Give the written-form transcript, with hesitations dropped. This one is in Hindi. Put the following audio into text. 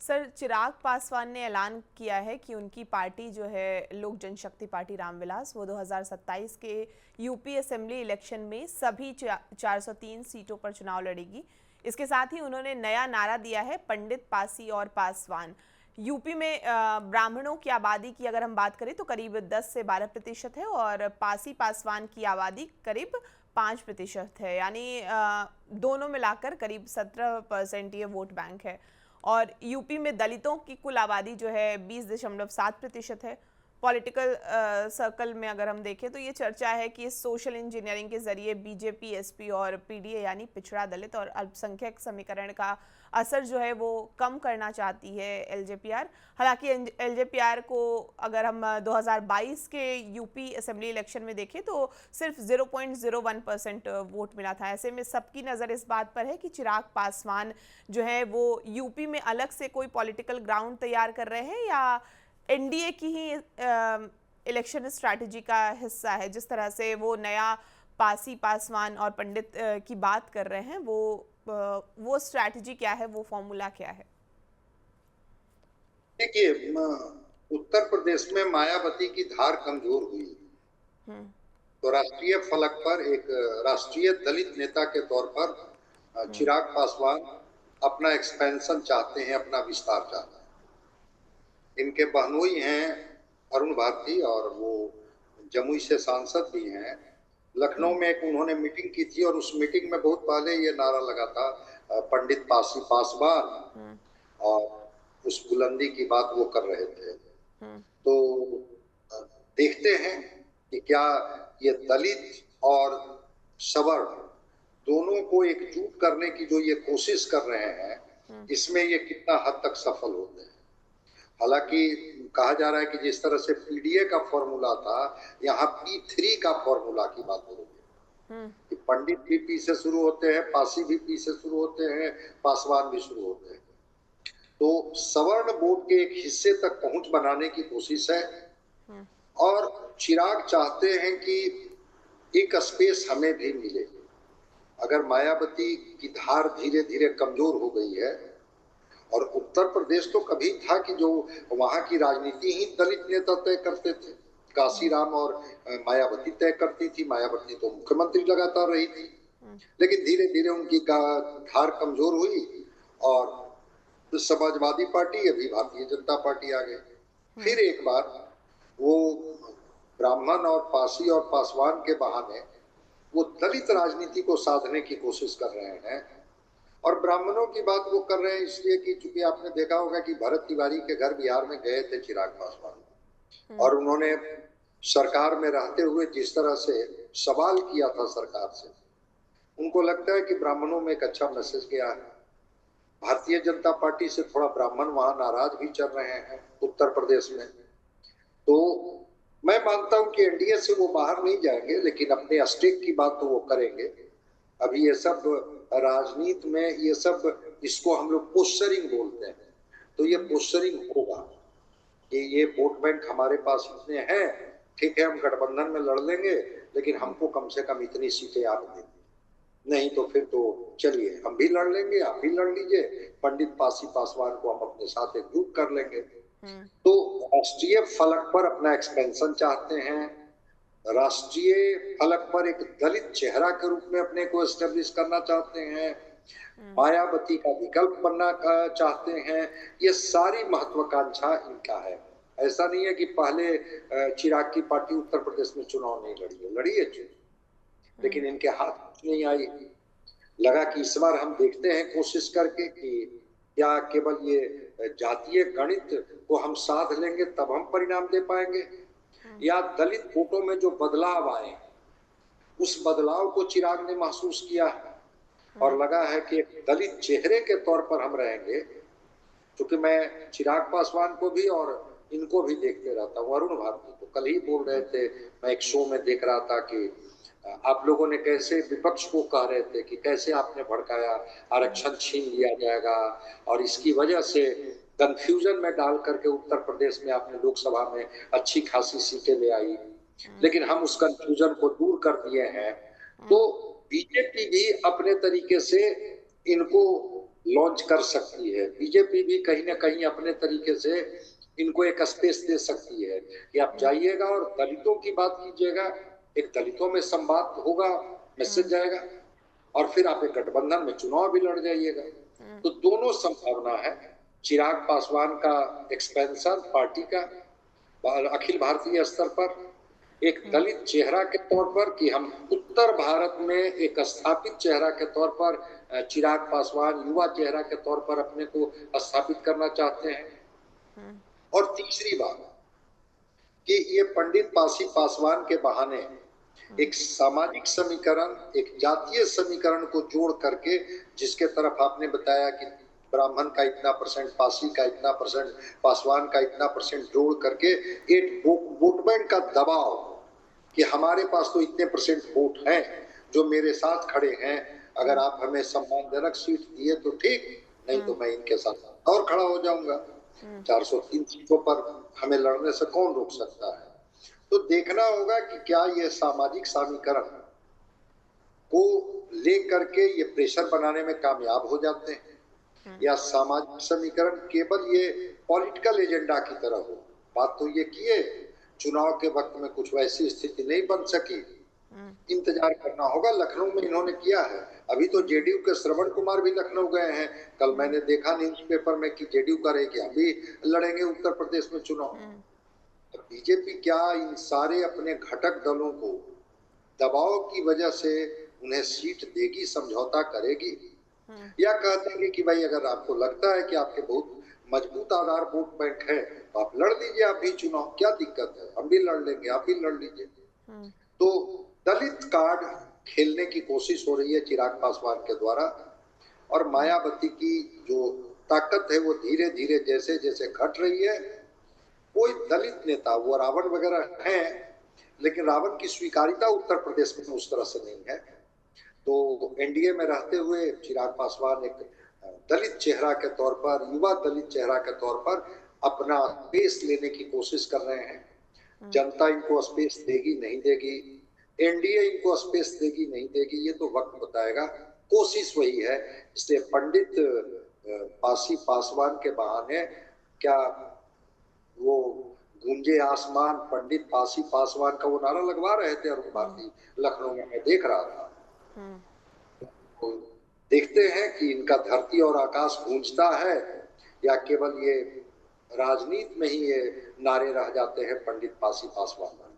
सर, चिराग पासवान ने ऐलान किया है कि उनकी पार्टी जो है लोक जनशक्ति पार्टी रामविलास, वो 2027 के यूपी असेंबली इलेक्शन में सभी 403 सीटों पर चुनाव लड़ेगी। इसके साथ ही उन्होंने नया नारा दिया है, पंडित, पासी और पासवान। यूपी में ब्राह्मणों की आबादी की अगर हम बात करें तो करीब 10 से 12% है और पासी पासवान की आबादी करीब 5% है, यानी दोनों मिलाकर करीब 17% ये वोट बैंक है। और यूपी में दलितों की कुल आबादी जो है 20.7% है। पॉलिटिकल सर्कल में अगर हम देखें तो ये चर्चा है कि इस सोशल इंजीनियरिंग के जरिए बीजेपी, एसपी और पीडीए यानी पिछड़ा, दलित और अल्पसंख्यक समीकरण का असर जो है वो कम करना चाहती है एलजेपीआर। हालांकि एलजेपीआर को अगर हम 2022 के यूपी असेंबली इलेक्शन में देखें तो सिर्फ 0.01% वोट मिला था। ऐसे में सबकी नज़र इस बात पर है कि चिराग पासवान जो है वो यूपी में अलग से कोई पॉलिटिकल ग्राउंड तैयार कर रहे हैं या एनडीए की ही इलेक्शन स्ट्रैटेजी का हिस्सा है। जिस तरह से वो नया पासी, पासवान और पंडित की बात कर रहे हैं, वो स्ट्रैटेजी क्या है, वो फॉर्मूला क्या है? देखिए, उत्तर प्रदेश में मायावती की धार कमजोर हुई तो राष्ट्रीय फलक पर एक राष्ट्रीय दलित नेता के तौर पर चिराग पासवान अपना एक्सपेंशन चाहते हैं, अपना विस्तार चाहते हैं। इनके बहनोई हैं अरुण भारती और वो जमुई से सांसद भी हैं। लखनऊ में एक उन्होंने मीटिंग की थी और उस मीटिंग में बहुत पहले ये नारा लगा था, पंडित पासी पासवान, और उस बुलंदी की बात वो कर रहे थे। तो देखते हैं कि क्या ये दलित और सवर्ण दोनों को एकजुट करने की जो ये कोशिश कर रहे हैं, इसमें ये कितना हद तक सफल होते हैं। हालांकि कहा जा रहा है कि जिस तरह से पीडीए का फॉर्मूला था, यहाँ P3 का फॉर्मूला की बात हो रही है कि पंडित भी पी से शुरू होते हैं, पासी भी पी से शुरू होते हैं, पासवान भी शुरू होते हैं। तो सवर्ण वोट के एक हिस्से तक पहुंच बनाने की कोशिश है और चिराग चाहते हैं कि एक स्पेस हमें भी मिले। अगर मायावती की धार धीरे धीरे कमजोर हो गई है, और उत्तर प्रदेश तो कभी था कि जो वहां की राजनीति ही दलित नेता तय करते थे, काशीराम और मायावती तय करती थी। मायावती तो मुख्यमंत्री लगातार रही थी, लेकिन धीरे धीरे उनकी धार कमजोर हुई और समाजवादी पार्टी, अभी भारतीय जनता पार्टी आ गई। फिर एक बार वो ब्राह्मण और पासी और पासवान के बहाने वो दलित राजनीति को साधने की कोशिश कर रहे हैं। और ब्राह्मणों की बात वो कर रहे हैं इसलिए कि चूंकि आपने देखा होगा कि भरत तिवारी के घर बिहार में गए थे चिराग पासवान, और उन्होंने सरकार में रहते हुए जिस तरह से सवाल किया था सरकार से, उनको लगता है कि ब्राह्मणों में एक अच्छा मैसेज गया है। भारतीय जनता पार्टी से थोड़ा ब्राह्मण वहां नाराज भी चल रहे हैं उत्तर प्रदेश में। तो मैं मानता हूं कि एनडीए से वो बाहर नहीं जाएंगे, लेकिन अपने स्टेक की बात तो वो करेंगे। अभी ये सब राजनीति में ये सब, इसको हम लोग पोस्चरिंग बोलते हैं, तो ये पोस्चरिंग होगा कि ये वोट बैंक हमारे पास इतने हैं, ठीक है हम गठबंधन में लड़ लेंगे, लेकिन हमको कम से कम इतनी सीटें आप दें, नहीं तो फिर तो चलिए हम भी लड़ लेंगे, आप भी लड़ लीजिए, पंडित पासी पासवान को हम अपने साथ एकजुट कर लेंगे। तो राष्ट्रीय फलक पर अपना एक्सपेंशन चाहते हैं, राष्ट्रीय फलक पर एक दलित चेहरा के रूप में अपने को एस्टेब्लिश करना चाहते हैं, मायावती का विकल्प बनना चाहते हैं। ये सारी महत्वाकांक्षा इनका है। ऐसा नहीं है कि पहले चिराग की पार्टी उत्तर प्रदेश में चुनाव नहीं लड़ी है, लड़ी है चुनाव, लेकिन इनके हाथ कुछ नहीं आई। लगा कि इस बार हम देखते हैं कोशिश करके कि क्या केवल ये जातीय गणित को हम साध लेंगे तब हम परिणाम दे पाएंगे, या दलित वोटों में जो बदलाव आए उस बदलाव को चिराग ने महसूस किया है और लगा है कि एक दलित चेहरे के तौर पर हम रहेंगे। क्योंकि मैं चिराग पासवान को भी और इनको भी देखते रहता हूँ। अरुण भारती तो कल ही बोल रहे थे, मैं एक शो में देख रहा था कि आप लोगों ने कैसे विपक्ष को कह रहे थे कि कैसे आपने भड़काया, आरक्षण छीन लिया जाएगा, और इसकी वजह से कंफ्यूजन में डाल करके उत्तर प्रदेश में आपने लोकसभा में अच्छी खासी सीटें ले आई, लेकिन हम उस कंफ्यूजन को दूर कर दिए हैं। तो बीजेपी भी अपने तरीके से इनको लॉन्च कर सकती है। बीजेपी भी कहीं ना कहीं अपने तरीके से इनको एक स्पेस दे सकती है कि आप जाइएगा और दलितों की बात कीजिएगा, एक दलितों में संवाद होगा, मैसेज जाएगा, और फिर आप एक गठबंधन में चुनाव भी लड़ जाइएगा। तो दोनों संभावना है। चिराग पासवान का एक्सपेंशन पार्टी का अखिल भारतीय स्तर पर, एक दलित चेहरा के तौर पर कि हम उत्तर भारत में एक स्थापित चेहरा के तौर पर चिराग पासवान युवा चेहरा के तौर पर अपने को स्थापित करना चाहते हैं। और तीसरी बात कि ये पंडित पासी पासवान के बहाने एक सामाजिक समीकरण, एक जातीय समीकरण को जोड़ करके, जिसके तरफ आपने बताया कि ब्राह्मण का इतना परसेंट, पासी का इतना परसेंट, पासवान का इतना परसेंट जोड़ करके एक वोट बैंक का दबाव कि हमारे पास तो इतने परसेंट वोट हैं जो मेरे साथ खड़े हैं, अगर आप हमें सम्मानजनक सीट दिए तो ठीक, नहीं तो मैं इनके साथ और खड़ा हो जाऊंगा। 403 सीटों पर हमें लड़ने से कौन रोक सकता है। तो देखना होगा कि क्या ये सामाजिक समीकरण को लेकर के ये प्रेशर बनाने में कामयाब हो जाते हैं, या सामाजिक समीकरण केवल ये पॉलिटिकल एजेंडा की तरह हो। बात तो ये किए, चुनाव के वक्त में कुछ वैसी स्थिति नहीं बन सकी, इंतजार करना होगा। लखनऊ में इन्होंने किया है, अभी तो जेडीयू के श्रवण कुमार भी लखनऊ गए हैं। कल मैंने देखा न्यूज़पेपर में कि जेडीयू का रहे कि हम भी लड़ेंगे उत्तर प्रदेश में चुनाव। तो बीजेपी क्या इन सारे अपने घटक दलों को दबाव की वजह से उन्हें सीट देगी, समझौता करेगी, या कह देंगे कि भाई अगर आपको लगता है कि आपके बहुत मजबूत आधार वोट बैंक है तो आप लड़ लीजिए, आप भी चुनाव, क्या दिक्कत है, हम भी लड़ लेंगे, आप भी लड़ लीजिए। तो दलित कार्ड खेलने की कोशिश हो रही है चिराग पासवान के द्वारा, और मायावती की जो ताकत है वो धीरे धीरे जैसे जैसे घट रही है। कोई दलित नेता, वो रावण वगैरह हैं, लेकिन रावण की स्वीकारिता उत्तर प्रदेश में उस तरह से नहीं है। तो एनडीए में रहते हुए चिराग पासवान एक दलित चेहरा के तौर पर, युवा दलित चेहरा के तौर पर अपना स्पेस लेने की कोशिश कर रहे हैं। जनता इनको स्पेस देगी नहीं देगी, एनडीए इनको स्पेस देगी नहीं देगी, ये तो वक्त बताएगा। कोशिश वही है। इसलिए पंडित पासी पासवान के बहाने क्या वो गूंजे आसमान, पंडित पासी पासवान का वो नारा लगवा रहे थे अरुण भारती लखनऊ में, मैं देख रहा था। तो देखते हैं कि इनका धरती और आकाश गूंजता है या केवल ये राजनीति में ही ये नारे रह जाते हैं पंडित पासी पासवान।